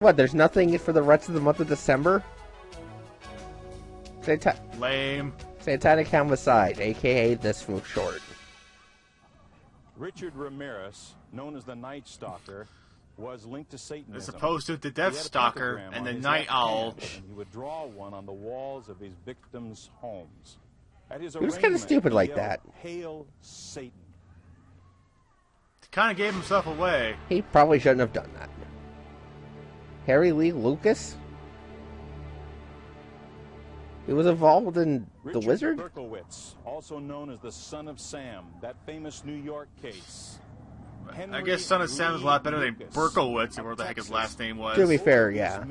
What, there's nothing for the rest of the month of December? Lame. Satanic Homicide, a.k.a. this move short. Richard Ramirez, known as the Night Stalker, was linked to Satanism. As opposed to the Death Stalker and the Night Owl. And he would draw one on the walls of his victims' homes. At his He was kind of stupid like that. Hail Satan. He kind of gave himself away. He probably shouldn't have done that. Harry Lee Lucas? He was involved in The Wizard? Berkowitz, also known as the Son of Sam, that famous New York case. I guess Son of Sam is a lot better than Berkowitz, or what the heck his last name was. To be fair, yeah.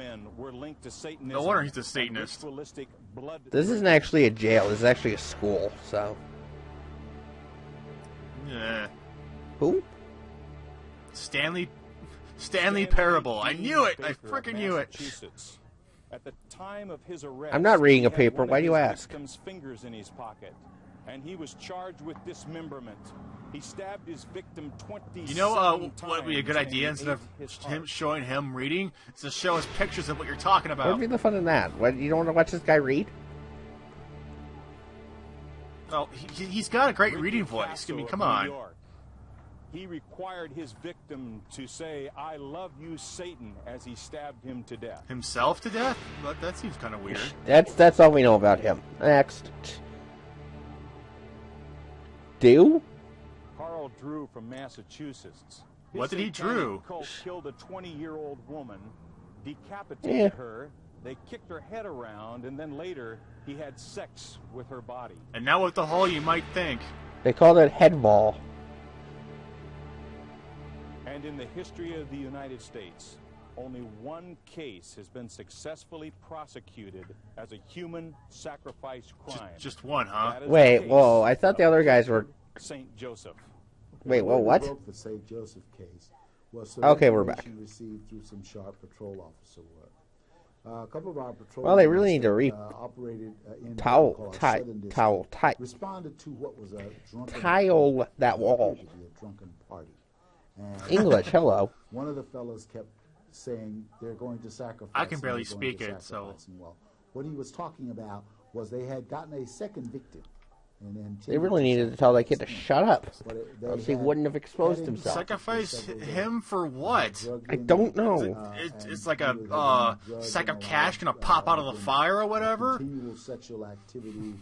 No wonder he's a Satanist. This isn't actually a jail, this is actually a school, so... Yeah. Who? Stanley Parable. I knew it! I freaking knew it! At the time of his arrest, I'm not reading a paper, why do you ask? Fingers in his pocket, and he was charged with dismemberment. He stabbed his victim 20 You know what would be a good idea instead of him showing him reading? Is to show us pictures of what you're talking about. What would be the fun in that? What, you don't want to watch this guy read? Oh, he's got a great reading voice. I mean, come on. He required his victim to say, "I love you, Satan," as he stabbed him to death. Himself to death? That seems kind of weird. That's all we know about him. Next. Do? Carl Drew from Massachusetts. What did he drew? Cult killed a 20-year-old woman, decapitated her, they kicked her head around, and then later he had sex with her body. And now with the hole, you might think. They called it head ball. And in the history of the United States, only one case has been successfully prosecuted as a human sacrifice crime. Just one, huh? Wait, whoa, I thought the other guys were... St. Joseph. Wait, whoa, what? The St. Joseph case was okay, we're back. Received through some sharp patrol officer work. A couple of our patrol well, they really need to operated in responded to what was a drunken tile that wall. A drunken party. English, hello. One of the fellows kept saying they're going to sacrifice. I can barely speak it, so. Well, what he was talking about was they had gotten a second victim. And then they really needed to tell that kid to shut up, else he wouldn't have exposed himself. Sacrifice him for what? I don't know. It's like a sack of cash gonna pop out of the fire or whatever? Continual sexual activity,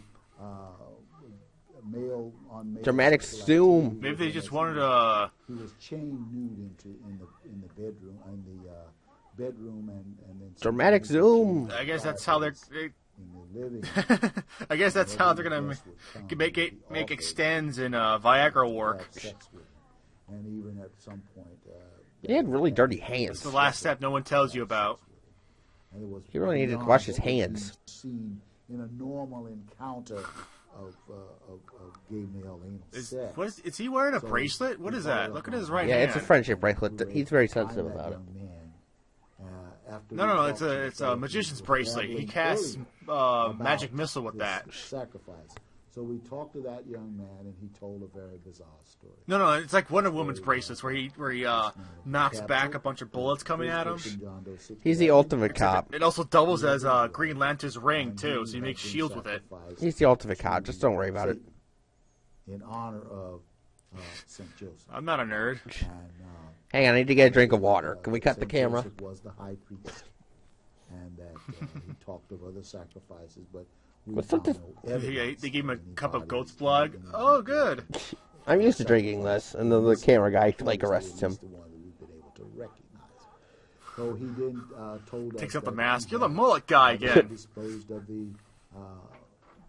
male on male. Dramatic zoom. Maybe they just wanted to. He was chained nude in the bedroom and then. Dramatic zoom. I guess that's how they're. I guess that's how they're gonna make extends in Viagra work. And even at some point, he had really dirty hands. It's the last step no one tells you about. He really needed to wash his hands. Seen in a normal encounter of gay male anal sex. Is he wearing a bracelet? What is that? Look at his right hand. Yeah, it's a friendship bracelet. He's very sensitive about it. No, it's a magician's bracelet. He casts magic missile with that. Sacrifice. So we talked to that young man, and he told a very bizarre story. No, it's like Wonder Woman's bracelets, where he knocks back a bunch of bullets coming at him. He's the ultimate cop. It also doubles as Green Lantern's ring too, so he makes shields with it. He's the ultimate cop. Just don't worry about it. In honor of St. Joseph. I'm not a nerd. Hang on, I need to get a drink of water. Can we cut the camera? Joseph was the high priest, and that he talked of other sacrifices, but what's up? They gave him a cup of goat's blood. Oh, good. I'm used to drinking this, and then the camera guy arrests him. So he then told us takes up the mask. You're the mullet guy again. Disposed of the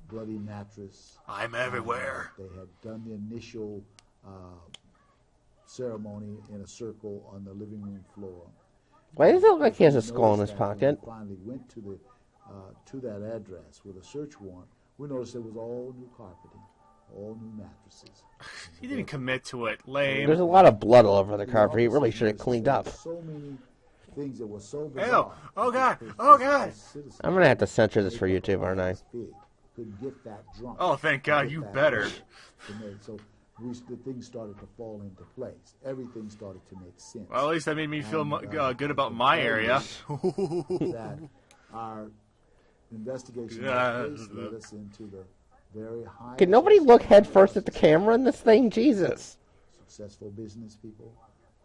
bloody mattress. I'm everywhere. They had done the initial ceremony in a circle on the living room floor. Why does it look like he has a skull in his pocket? When we finally went to that address with a search warrant, we noticed there was all new carpeting, all new mattresses. He didn't commit to it. Lame. There's a lot of blood all over the carpet. He really should have cleaned up. So many things that were so bizarre. Oh God! Oh God! I'm gonna have to censor this for YouTube, aren't I? Couldn't get that drunk. Oh, thank God! You better. So the things started to fall into place. Everything started to make sense. Well, at least that made me feel good about my area. That our investigation led us into the very high. Can nobody look head first at the camera in this thing? Jesus. Successful business people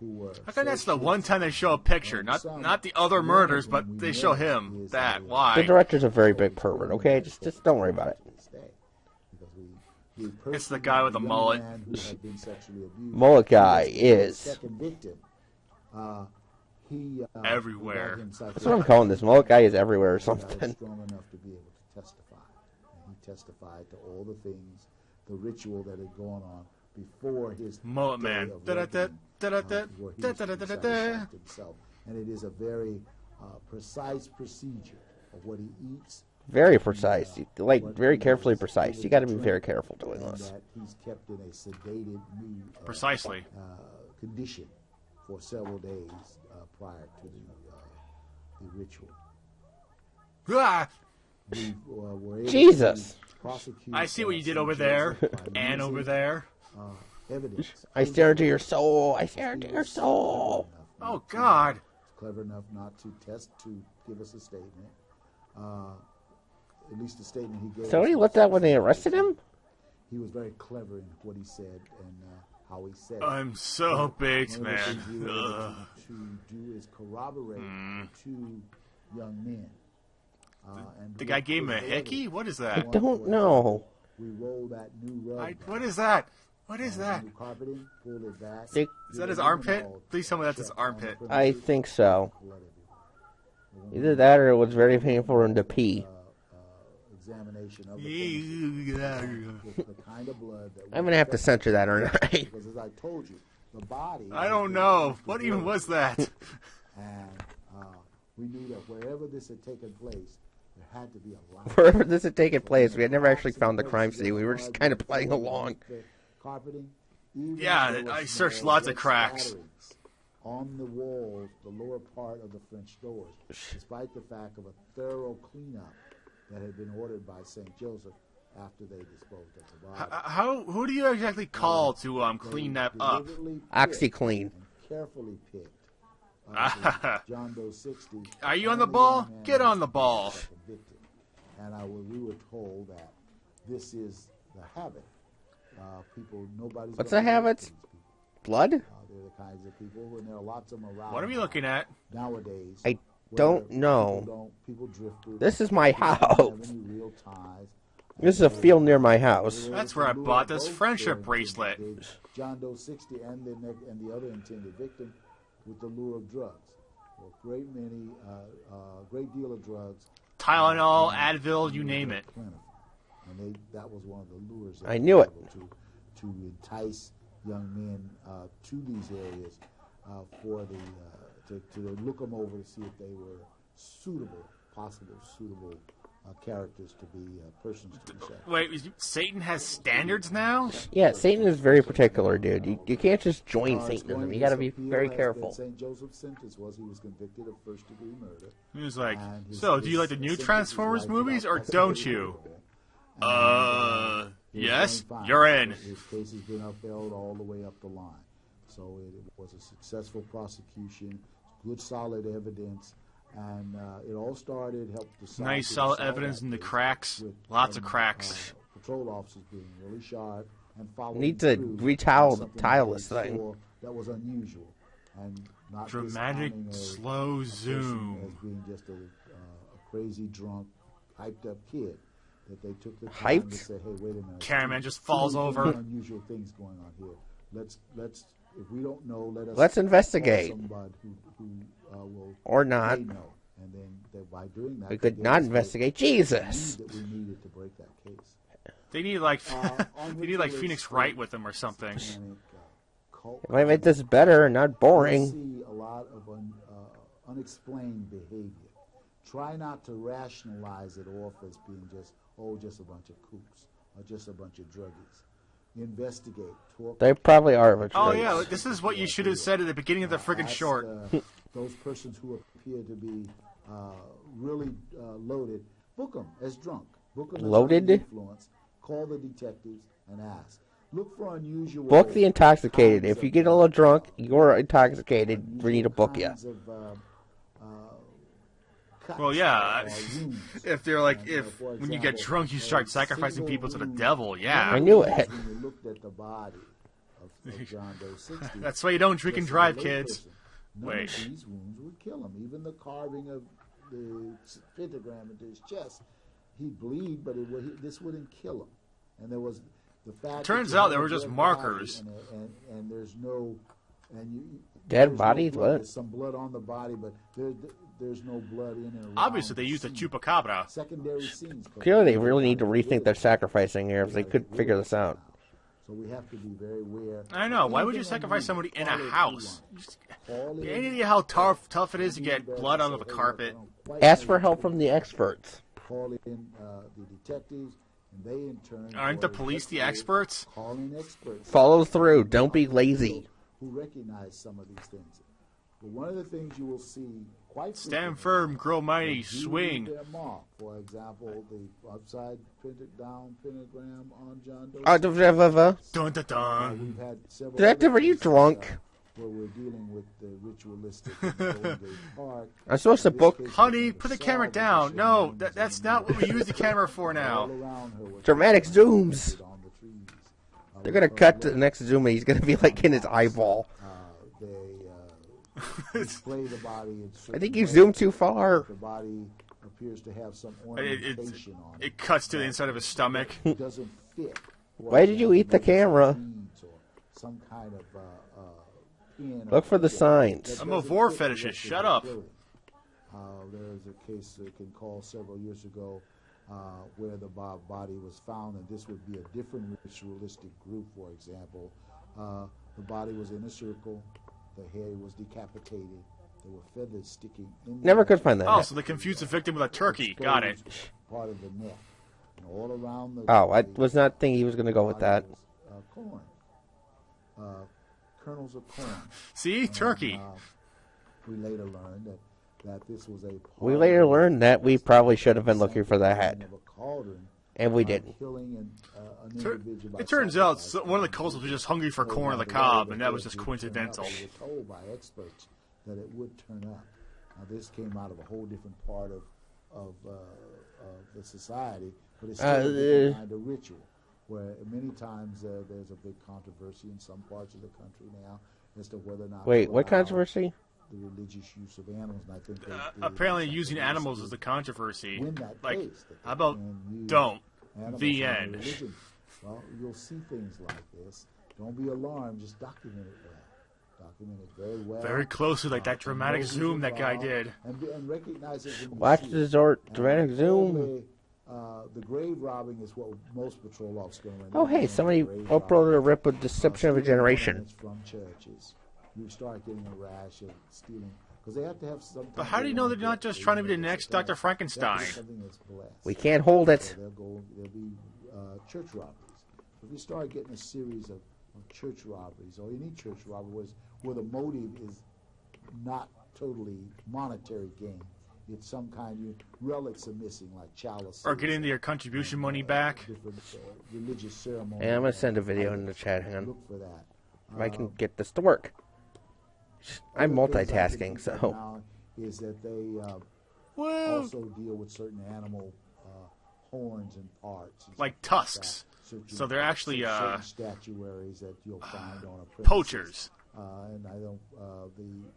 who were. I think that's the one time they show a picture, not the other murders, but they show him. That The why? director's a very big pervert. Okay, just don't worry about it. It's the guy with the mullet. Mullet guy is Second victim. Everywhere. that's what I'm calling this. Mullet guy is everywhere or He was something. strong enough to be able to testify. And he testified to all the things, the ritual that had gone on before his Mullet day man. of Da-da-da, reckoning, da-da-da, before he was da-da-da-da-da. sacrificed himself. And it is a very precise procedure of what he eats. Very precise. Like, very carefully precise. You got to be very careful doing And this. that he's kept in a sedated Precisely. condition for several days prior to the ritual. Ah, We were able Jesus. to prosecute, I see what you did St. over there, Joseph by and over using, there. Evidence. I stare into your soul. I stare into your soul. Oh God! Clever enough not to give us a statement. At least the statement he gave. So us he was- looked at when they arrested him? He was very clever in what he said and how he said it. I'm so baked, One of the man. things we were able Ugh. to do is corroborate two young men. And The guy gave him a what was hickey? What is that? Don't know. We rolled that new rug. What is that? What is that? New carpeting, pulled it back. They- Is that his armpit? Please tell me that's his armpit. I think so. Either that or it was very painful for him to pee. Examination of the kind of blood that I'm going to have to censor that, aren't I? because as I told you, the body. I don't know. What even was that? And we knew that wherever this had taken place, there had to be a lot. Wherever this had taken place, we had never actually found the crime scene. We were just kind of playing along. Carpeting. Even Yeah, there were I small searched lots of red cracks. spatterings on the walls, the lower part of the French doors, despite the fact of a thorough cleanup that had been ordered by St. Joseph after they disposed of the body. Who do you exactly call to clean that up? Deliberately OxyClean. and carefully picked. John Doe 60. Are you on the only ball? young man Get on the was ball. convicted. And we were told that this is the habit. Nobody's What's gonna the habit? arrest these people. Blood? They're the kinds of people, and there are lots of them around. What are we looking at? Nowadays? I where don't know. People drift through. This is my People don't house. have any real ties. This is a field near my house. That's where I bought this friendship bracelet. John Doe 60 and the other intended victim with the lure of drugs. Well, great deal of drugs. Tylenol, Advil, you name it. Plentiful. And that was one of the lures. that I they knew were it. able to entice young men to these areas to look them over to see if they were suitable characters to be persons to be sacrificed. Wait, Satan has standards now? Yeah, Satan is very particular, dude. You can't just join It's Satanism. going You got to be appeal very as careful. that St. Joseph's sentence was he was convicted of first-degree murder. He was like, And his- so do you his like the new sentence is Transformers life movies or without don't you? possibility. And, he was Yes, going fine. you're in. His case has been upheld all the way up the line. So it was a successful prosecution, good solid evidence, and it all helped decide. Nice solid evidence in the cracks. with Lots of some, cracks. Patrol officers being really sharp and following Need to through retile on something tile that this they thing. saw that was unusual and not Dramatic, discounting slow a person zoom. as being just a crazy drunk, hyped up kid. That they took the time Hyped? to say, "Hey, wait a minute." Cameraman just Too falls many over. Unusual things going on here. Let's. If we don't know, Let's call investigate. somebody who will Or not. may know, and then by doing that, We they could gave not us the investigate. lead Jesus. that we needed to break that case. They need like On they need like which Phoenix is Wright with them or something. Satanic, cult. It might make this better and not We boring. see a lot of unexplained behavior. Try not to rationalize it off as being just a bunch of kooks or just a bunch of druggies. Investigate. Talk. They probably are of a Oh choice. yeah, this is what you should have said at the beginning of the friggin' Ask, short. those persons who appear to be really loaded, book them as drunk. Book them as Loaded? under the influence. Call the detectives and ask. Look for unusual. Book the intoxicated. kinds If you of, get a little drunk, you're intoxicated. We need to book you. kinds of, cuts Well, yeah. or wounds. If they're like, And, if for when you get example, drunk, you start a sacrificing single people to the wound. devil. One Yeah. I of knew the it. things when you looked at the body of John Doe 60. That's why you don't drink and just as a drive, layperson, kids. None Wait. of these wounds would kill him. Even the carving of the pentagram into his chest, he'd bleed, but this wouldn't kill him. And there was the fact. Turns that you out had they a were just dead markers. body and there's no. Dead there's bodies? No blood. What? There's some blood on the body, but there's no blood in and around. Obviously, they the used a scene. chupacabra. Secondary scenes. Clearly, they really need to rethink their sacrificing here if they could figure this out. So we have to be very aware. I know. Why would you Anything sacrifice somebody in a follow house? through on. Call Any in, idea how tough it is to get blood out of a carpet? Ask for help from the experts. Call in the detectives, and they in turn. Aren't the police the experts? Call in experts. Follow through. Don't be lazy. Who recognize some of these things. But one of the things you will see quite Stand frequently, firm, grow mighty, they do swing. leave their mark. For example, the upside down pentagram on John Doe. Dun dun dun. We've had several Detective, other are you cases, drunk? Where we're dealing with the ritualistic in Golden Gate Park. I'm supposed to In this book case, Honey, the put the facade camera of the down. No, shaman that's and not what we use the camera for all now. around her were Dramatic zooms. on the trees. They're gonna cut to the next zoom, and he's gonna be like in his eyeball. They display the body in I certain think you ways. zoomed too far. The body appears to have some It, ornamentation on it. it cuts to the inside of his stomach. It doesn't fit. Why did you eat the camera? Beads or some kind of pin or Look for the something signs. that I'm a doesn't vor fit fetishist. the rest of Shut the up. clothing. There is a case I can call several years ago where the body was found, and this would be a different ritualistic group, for example. The body was in a circle, the head was decapitated, there were feathers sticking in the Never neck, could find that. Oh, so they confused the victim with a turkey. Got it. exposed part of the neck. And all around the Oh, I body, was not thinking he was gonna go with that. was, corn. Kernels of corn. See? Turkey. We later learned that this was a part We later of learned that we probably should have been looking for the head, of a cauldron, and we didn't. killing an individual by It turns out sacrifice. one of the cultists was just hungry for corn on the cob, and that was just coincidental. We were told by experts that it would turn up. Now, this came out of a whole different part of the society, but it's still a different kind of ritual. Where many times there's a big controversy in some parts of the country now as to whether or not. Wait, to what allow controversy? The religious use of animals, and I think Apparently, using animals is the controversy. win that Like, case, that they how about can use don't? animals The in their end. religion. Well, you'll see things like this. Don't be alarmed. Just document it well. Document it very well. Very closely, like that dramatic Know who's zoom that guy involved, did. and recognize it when you Watch see the it. resort. And Dramatic zoom. the grave robbing is what most patrol officers go in. Oh, hey, somebody uploaded a rip of Deception of a Generation. From churches, you start getting a rash of stealing because they have to have some. But how do you know they're not just trying to be the next Dr. Frankenstein? Something that's blessed. We can't hold it. So there'll be church robberies. If you start getting a series of church robberies or any church robbery where the motive is not totally monetary gain, it's some kind of relics are missing, like chalices. Or getting their contribution money back? Different religious ceremonies. Hey, I'm gonna send a video in the chat. Hang on. Look for that. If I can get this to work. I'm Other things I can multitasking, think of so. now is that they Woo! also deal with certain animal horns and parts. And Like stuff like tusks. that. Certain- So they're actually, certain statuaries that you'll find on a premises. Poachers. And I don't the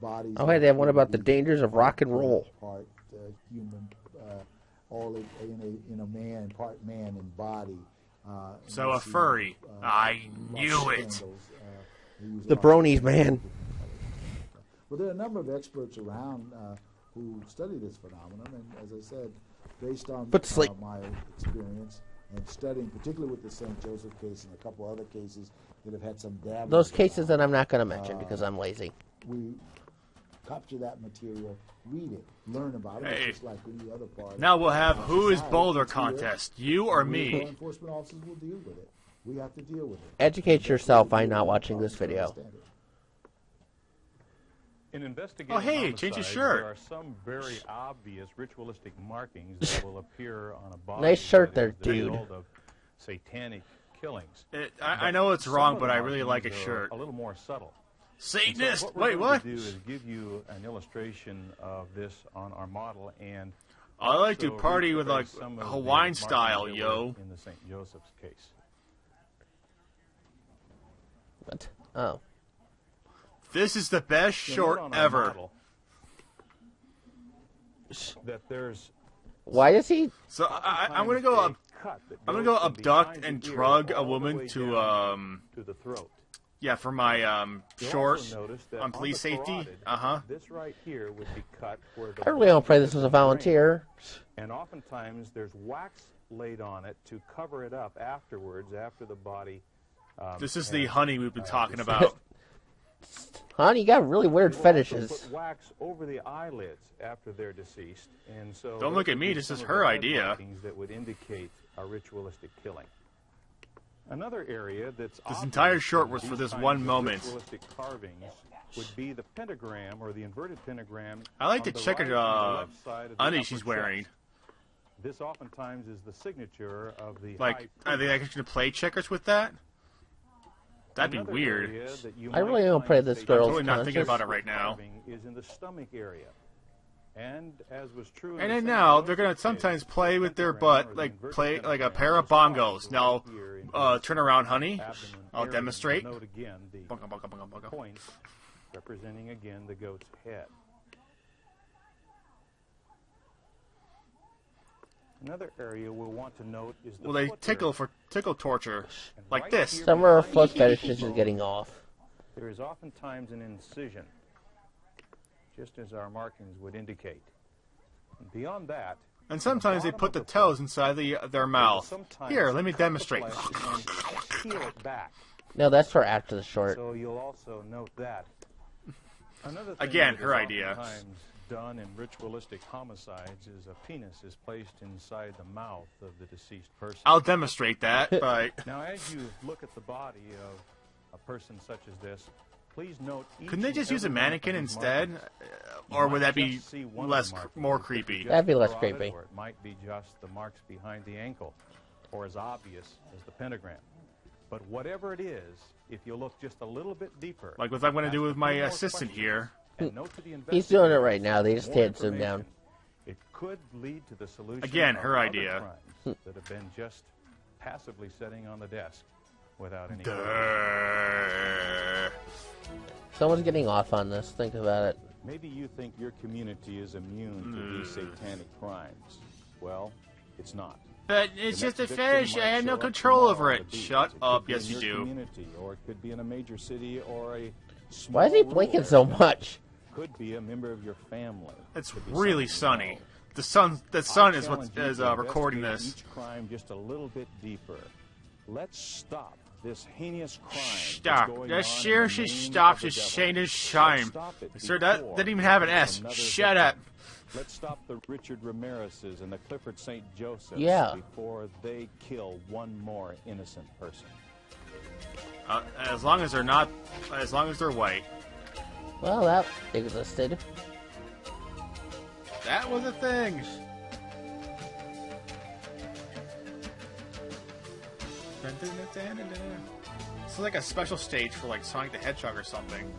bodies. Oh, hey, they have one about the dangers of rock and roll. Part human, all in a man, part man and body. So a furry. I knew it. The bronies, man. Well, there are a number of experts around who study this phenomenon, and as I said, based on Put to sleep. my experience and studying, particularly with the St. Joseph case and a couple other cases that have had some damage. Those cases that I'm not going to mention because I'm lazy. We capture that material, read it, learn about it, Hey. just like any other part. Now we'll have of Who is society. Boulder It's here. contest. You or We, law me? enforcement officers will deal with it. We have to deal with it. Educate yourself by not watching this video. Understand it. In investigating Oh, hey, change your homicides, shirt. there are some very obvious ritualistic markings that will appear on a body. Nice shirt that there, is the dude. result of satanic killings. I know it's wrong, Some but of I the really like his markings are shirt. a little more subtle. Satanist! So Wait, what? What we're going to do is give you an illustration of this on our model, and I like to also party with like retrace some of the Hawaiian markings style, that yo. were in the St. Joseph's case. What? Oh. This is the best You'll short note on our ever. model that there's So I'm gonna go a cut that I'm gonna goes go from abduct behind and the ear drug a all the woman way to down to the throat. yeah, for my You'll shorts also notice that on police the safety. carotid, This right here would be cut where the I really don't play this as a volunteer. and oftentimes there's wax laid on it to cover it up afterwards, after the body. This is the honey we've been talking about. Hon, you got really weird We'll fetishes. also put wax over the eyelids after they're deceased, and so Don't look those at would me, be this some is of her the idea. markings that would indicate a ritualistic killing. Another area that's This entire obvious short in was for these this kinds one of moment. Ritualistic carvings would be the pentagram or the inverted pentagram. I like on the the checkered right and the left side of the undies upper she's wearing. chest. This oftentimes is the signature of the Like, high are they actually gonna play checkers with that? That'd be Another weird. area that you I might really don't find play this Satanic girl's totally not thinking conscious. about it right now. carving is in the stomach area. And as was true in And the then St. now they're gonna Joseph's sometimes case, play the with their pentagram butt, or the like inverted play like a pentagram pair of is found bongos. right Now, here in his turn around, honey. abdomen I'll area. demonstrate. Note again the Bunga, bunga, bunga, bunga. point representing again the goat's head. Another area we'll want to note is the Well, they foot tickle area. for tickle torture, And like right this. here Some of our behind foot the fetishes ankle is bone, getting off. there is oftentimes an incision, just as our markings would indicate. And beyond that, And sometimes they put the toes inside their mouth. Here, let me demonstrate. Peel it back. No, that's for after the short. So you'll also note that. Another thing Again, that her is idea. oftentimes done in ritualistic homicides is a penis is placed inside the mouth of the deceased person. I'll demonstrate that, but Now, as you look at the body of a person such as this, please note. couldn't they each just and use a every one of mannequin these instead? markings. Or You would might that be just see one of less, the markings. more It could be creepy? just That'd be the less carotid, creepy. Or it might be just the marks behind the ankle, or as obvious as the pentagram. But whatever it is, if you look just a little bit deeper, Like what I'm going to do ask with a my few more assistant questions, here. and note to the He's doing it investigator right now. They just more can't zoom down. information, it could lead to the solution Again, of her other idea. crimes that have been just passively sitting on the desk without any. Durr. Someone's getting off on this. Think about it. Maybe you think your community is immune to these satanic crimes. Well, it's not. But it's The just a next victim fetish. I might have show no up control tomorrow over on it. the beach. Shut It up. could be Yes, in you your do. Community, or it could be in a major city or a small Why is he rural blinking area. so much? Could be a member of your family. It's Could be really someone you sunny. know. The sun I is what challenge you is to recording investigate this. Each crime just a little bit deeper. Let's stop this heinous crime. Stop. That's going That on in seriously the name stops of this the devil. heinous Let's shame. stop it Sir, that before didn't even have an it's S. another Shut victim. up. Let's stop the Richard Ramirez's and the Clifford St. Josephs Yeah. before they kill one more innocent person. As long as they're not, as long as they're white. Well, that existed. That was a thing. It's like a special stage for like Sonic the Hedgehog or something.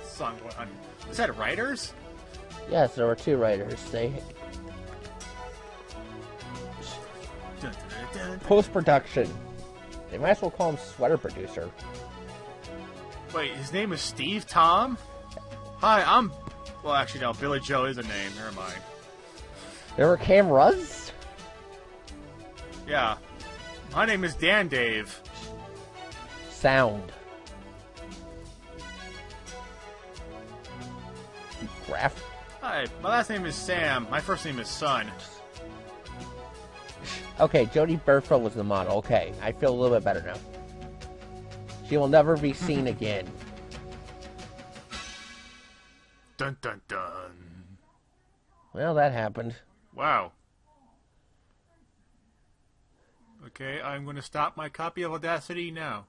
Song going on. Is that writers? Yes, there were two writers. They post-production. They might as well call him sweater producer. Wait, his name is Steve Tom? Hi, I'm... Well, actually, no. Billy Joe is a name. Never mind. There were cameras? Yeah. My name is Dan Dave. Sound. Graph. Hi, my last name is Sam. My first name is Son. Okay, Jodie Burford was the model. Okay, I feel a little bit better now. She will never be seen again. Dun dun dun. Well, that happened. Wow. Okay, I'm going to stop my copy of Audacity now.